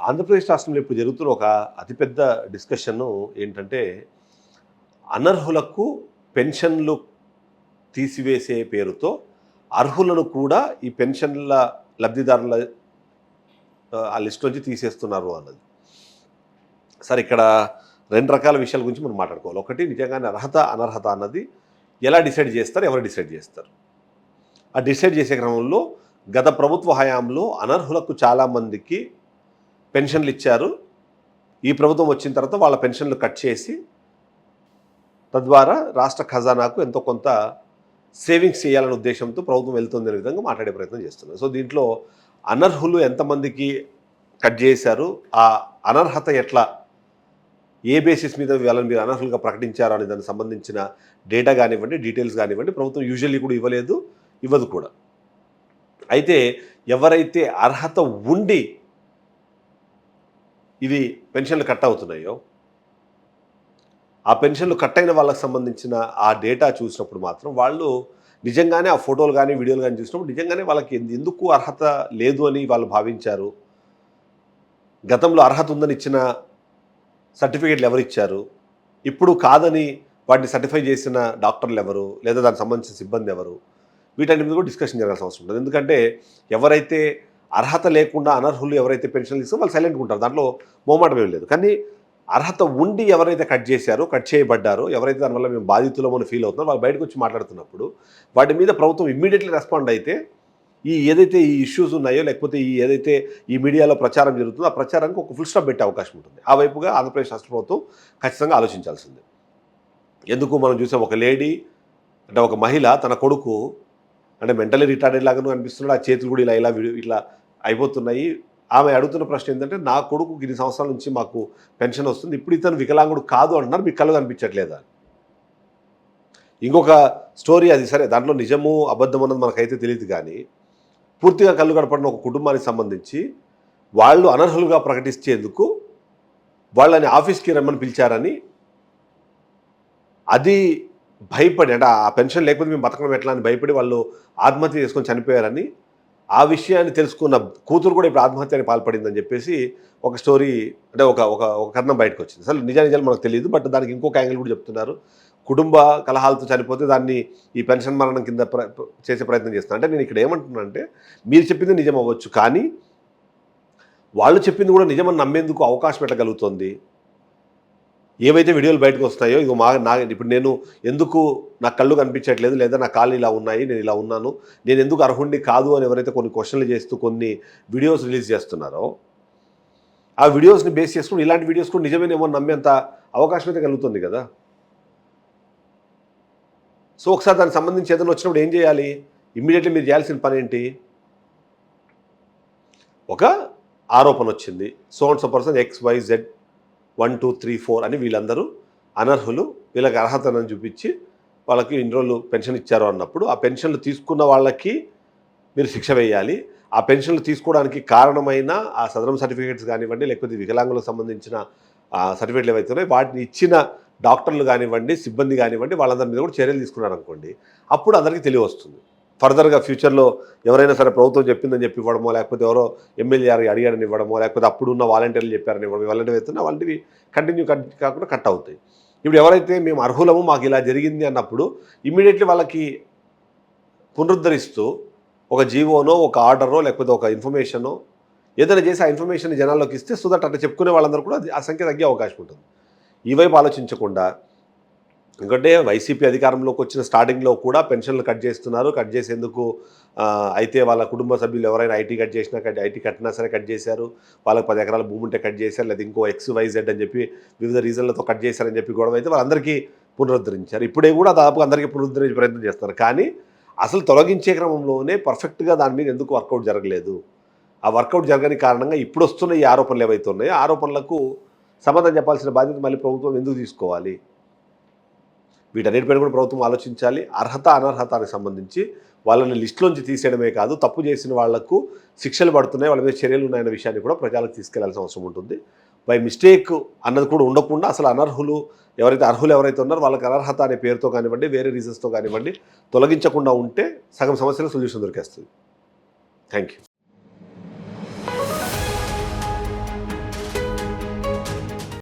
ఆంధ్రప్రదేశ్ రాష్ట్రంలో ఇప్పుడు జరుగుతున్న ఒక అతిపెద్ద డిస్కషను ఏంటంటే, అనర్హులకు పెన్షన్లు తీసివేసే పేరుతో అర్హులను కూడా ఈ పెన్షన్ల లబ్ధిదారుల ఆ లిస్ట్ నుంచి తీసేస్తున్నారు అన్నది. సరే, ఇక్కడ 2 రకాల విషయాల గురించి మనం మాట్లాడుకోవాలి. ఒకటి, నిజంగానే అర్హత, అనర్హత అన్నది ఎలా డిసైడ్ చేస్తారు? ఎవరు డిసైడ్ చేస్తారు? ఆ డిసైడ్ చేసే క్రమంలో గత ప్రభుత్వ హయాంలో అనర్హులకు చాలామందికి పెన్షన్లు ఇచ్చారు. ఈ ప్రభుత్వం వచ్చిన తర్వాత వాళ్ళ పెన్షన్లు కట్ చేసి తద్వారా రాష్ట్ర ఖజానాకు ఎంతో కొంత సేవింగ్స్ చేయాలనే ఉద్దేశంతో ప్రభుత్వం వెళ్తుందనే విధంగా మాట్లాడే ప్రయత్నం చేస్తున్నారు. సో దీంట్లో అనర్హులు ఎంతమందికి కట్ చేశారు, ఆ అనర్హత ఎట్లా, ఏ బేసిస్ మీద వాళ్ళని మీరు అనర్హులుగా ప్రకటించారు అనే దానికి సంబంధించిన డేటా కానివ్వండి, డీటెయిల్స్ కానివ్వండి, ప్రభుత్వం యూజువల్లీ కూడా ఇవ్వలేదు, ఇవ్వదు కూడా. అయితే ఎవరైతే అర్హత ఉండి ఇవి పెన్షన్లు కట్ అవుతున్నాయో, ఆ పెన్షన్లు కట్ అయిన వాళ్ళకి సంబంధించిన ఆ డేటా చూసినప్పుడు మాత్రం వాళ్ళు నిజంగానే ఆ ఫోటోలు కానీ వీడియోలు కానీ చూసినప్పుడు నిజంగానే వాళ్ళకి ఎందుకు అర్హత లేదు అని వాళ్ళు భావించారు, గతంలో అర్హత ఉందని ఇచ్చిన సర్టిఫికేట్లు ఎవరు ఇచ్చారు, ఇప్పుడు కాదని వాటిని సర్టిఫై చేసిన డాక్టర్లు ఎవరు, లేదా దానికి సంబంధించిన సిబ్బంది ఎవరు, వీటన్నిటి మీద కూడా డిస్కషన్ జరగాల్సిన అవసరం ఉంటుంది. ఎందుకంటే ఎవరైతే అర్హత లేకుండా అనర్హులు ఎవరైతే పెన్షన్లు ఇస్తారో వాళ్ళు సైలెంట్గా ఉంటారు, దాంట్లో మోమాటం ఏం లేదు. కానీ అర్హత ఉండి ఎవరైతే కట్ చేశారో, కట్ చేయబడ్డారో, ఎవరైతే దానివల్ల మేము బాధితులమని ఫీల్ అవుతున్నారో వాళ్ళు బయటకు వచ్చి మాట్లాడుతున్నప్పుడు వాటి మీద ప్రభుత్వం ఇమ్మీడియట్లీ రెస్పాండ్ అయితే ఏదైతే ఈ ఇష్యూస్ ఉన్నాయో, లేకపోతే ఏదైతే ఈ మీడియాలో ప్రచారం జరుగుతుందో ఆ ప్రచారానికి ఒక ఫుల్ స్టాప్ పెట్టే అవకాశం ఉంటుంది. ఆ వైపుగా ఆంధ్రప్రదేశ్ రాష్ట్ర ప్రభుత్వం ఖచ్చితంగా ఆలోచించాల్సిందే. ఎందుకు మనం చూసాం, ఒక లేడీ అంటే ఒక మహిళ తన కొడుకు అంటే మెంటలీ రిటార్డెడ్ లాగాను అనిపిస్తున్నాడు, ఆ చేతులు కూడా ఇలా ఇట్లా అయిపోతున్నాయి. ఆమె అడుగుతున్న ప్రశ్న ఏంటంటే, నా కొడుకు ఇన్ని సంవత్సరాల నుంచి మాకు పెన్షన్ వస్తుంది, ఇప్పుడు ఇతను వికలాంగుడు కాదు అంటున్నారు, మీకు కళ్ళు కనిపించట్లేదా? ఇంకొక స్టోరీ, అది సరే దాంట్లో నిజము అబద్ధం అన్నది మనకైతే తెలియదు, కానీ పూర్తిగా కళ్ళు కనపడిన ఒక కుటుంబానికి సంబంధించి వాళ్ళు అనర్హులుగా ప్రకటించేందుకు వాళ్ళని ఆఫీస్కి రమ్మని పిలిచారని, అది భయపడి అంటే ఆ పెన్షన్ లేకపోతే మేము బతకడం ఎట్లా అని భయపడి వాళ్ళు ఆత్మహత్య చేసుకొని చనిపోయారని, ఆ విషయాన్ని తెలుసుకున్న కూతురు కూడా ఇప్పుడు ఆత్మహత్యని పాల్పడిందని చెప్పేసి ఒక స్టోరీ అంటే ఒక ఒక ఒక కథనం బయటకు వచ్చింది. అసలు నిజాలు మనకు తెలియదు, బట్ దానికి ఇంకొక యాంగిల్ కూడా చెప్తున్నారు. కుటుంబ కలహాలతో చనిపోతే దాన్ని ఈ పెన్షన్ మరణం కింద చేసే ప్రయత్నం చేస్తున్నారు. అంటే నేను ఇక్కడ ఏమంటున్నానంటే, మీరు చెప్పింది నిజం అవ్వచ్చు, కానీ వాళ్ళు చెప్పింది కూడా నిజమని నమ్మేందుకు అవకాశం పెట్టగలుగుతుంది. ఏవైతే వీడియోలు బయటకు వస్తాయో, ఇగో ఇప్పుడు నేను ఎందుకు నా కళ్ళు కనిపించట్లేదు, లేదా నా కాళ్ళు ఇలా ఉన్నాయి, నేను ఇలా ఉన్నాను, నేను ఎందుకు అర్హుడిని కాదు అని ఎవరైతే కొన్ని క్వశ్చన్లు చేస్తూ కొన్ని వీడియోస్ రిలీజ్ చేస్తున్నారో, ఆ వీడియోస్ని బేస్ చేసుకుని ఇలాంటి వీడియోస్ కూడా నిజమేనేమో నమ్మేంత అవకాశం అయితే కలుగుతుంది కదా. సో ఒకసారి దానికి సంబంధించి ఏదైనా వచ్చినప్పుడు ఏం చేయాలి? ఇమ్మీడియట్లీ మీరు చేయాల్సిన పని ఏంటి? ఒక ఆరోపణ వచ్చింది, so and so person XYZ 1 2 3 4 అని వీళ్ళందరూ అనర్హులు, వీళ్ళకి అర్హతను చూపించి వాళ్ళకి ఇన్ని రోజులు పెన్షన్ ఇచ్చారు అన్నప్పుడు, ఆ పెన్షన్లు తీసుకున్న వాళ్ళకి మీరు శిక్ష వేయాలి. ఆ పెన్షన్లు తీసుకోవడానికి కారణమైన ఆ సదరం సర్టిఫికేట్స్ కానివ్వండి, లేకపోతే వికలాంగులకు సంబంధించిన సర్టిఫికేట్లు ఏవైతే ఉన్నాయో వాటిని ఇచ్చిన డాక్టర్లు కానివ్వండి, సిబ్బంది కానివ్వండి, వాళ్ళందరి మీద కూడా చర్యలు తీసుకున్నారనుకోండి, అప్పుడు అందరికీ తెలివి వస్తుంది. ఫర్దర్గా ఫ్యూచర్లో ఎవరైనా సరే ప్రభుత్వం చెప్పిందని చెప్పి ఇవ్వడమో, లేకపోతే ఎవరో ఎమ్మెల్యే అడిగారని ఇవ్వడమో, లేకపోతే అప్పుడున్న వాలంటీర్లు చెప్పారని ఇవ్వడం, ఇలాంటివి అవుతున్నా అలాంటివి కంటిన్యూ కాకుండా కట్ అవుతాయి. ఇప్పుడు ఎవరైతే మేము అర్హులము, మాకు ఇలా జరిగింది అన్నప్పుడు ఇమ్మీడియట్లీ వాళ్ళకి పునరుద్ధరిస్తూ ఒక జీవోనో, ఒక ఆర్డరో, లేకపోతే ఒక ఇన్ఫర్మేషనో ఏదైనా చేసి ఆ ఇన్ఫర్మేషన్ జనాల్లోకి ఇస్తే సో దట్ అట్లా చెప్పుకునే వాళ్ళందరూ కూడా ఆ సంఖ్య తగ్గే అవకాశం ఉంటుంది. ఈ వైపు ఆలోచించకుండా, ఎందుకంటే వైసీపీ అధికారంలోకి వచ్చిన స్టార్టింగ్లో కూడా పెన్షన్లు కట్ చేస్తున్నారు, కట్ చేసేందుకు అయితే వాళ్ళ కుటుంబ సభ్యులు ఎవరైనా ఐటీ కట్ చేసినా ఐటీ కట్టినా సరే కట్ చేశారు, వాళ్ళకి 10 ఎకరాల భూమి ఉంటే కట్ చేశారు, లేదా ఇంకో XYZ అని చెప్పి వివిధ రీజన్లతో కట్ చేశారని చెప్పి గొడవ అయితే వాళ్ళందరికీ పునరుద్ధరించారు. ఇప్పుడే కూడా దాదాపుగా అందరికీ పునరుద్ధరించే ప్రయత్నం చేస్తున్నారు. కానీ అసలు తొలగించే క్రమంలోనే పర్ఫెక్ట్గా దాని మీద ఎందుకు వర్కౌట్ జరగలేదు? ఆ వర్కౌట్ జరగని కారణంగా ఇప్పుడు వస్తున్న ఈ ఆరోపణలు ఏవైతే ఉన్నాయో ఆరోపణలకు సమాధానం చెప్పాల్సిన బాధ్యత మళ్ళీ ప్రభుత్వం ఎందుకు తీసుకోవాలి? వీటన్నిటిపైన కూడా ప్రభుత్వం ఆలోచించాలి. అర్హత, అనర్హతకి సంబంధించి వాళ్ళని లిస్టులోంచి తీసేయడమే కాదు, తప్పు చేసిన వాళ్లకు శిక్షలు పడుతున్నాయి, వాళ్ళ మీద చర్యలు ఉన్నాయన్న విషయాన్ని కూడా ప్రజలకు తీసుకెళ్లాల్సిన అవసరం ఉంటుంది. బై మిస్టేక్ అన్నది కూడా ఉండకుండా అసలు అనర్హులు ఎవరైతే ఉన్నారో వాళ్ళకి అనర్హత అనే పేరుతో కానివ్వండి, వేరే రీజన్స్తో కానివ్వండి తొలగించకుండా ఉంటే సగం సమస్యలకు సొల్యూషన్ దొరికేస్తుంది. Thank you.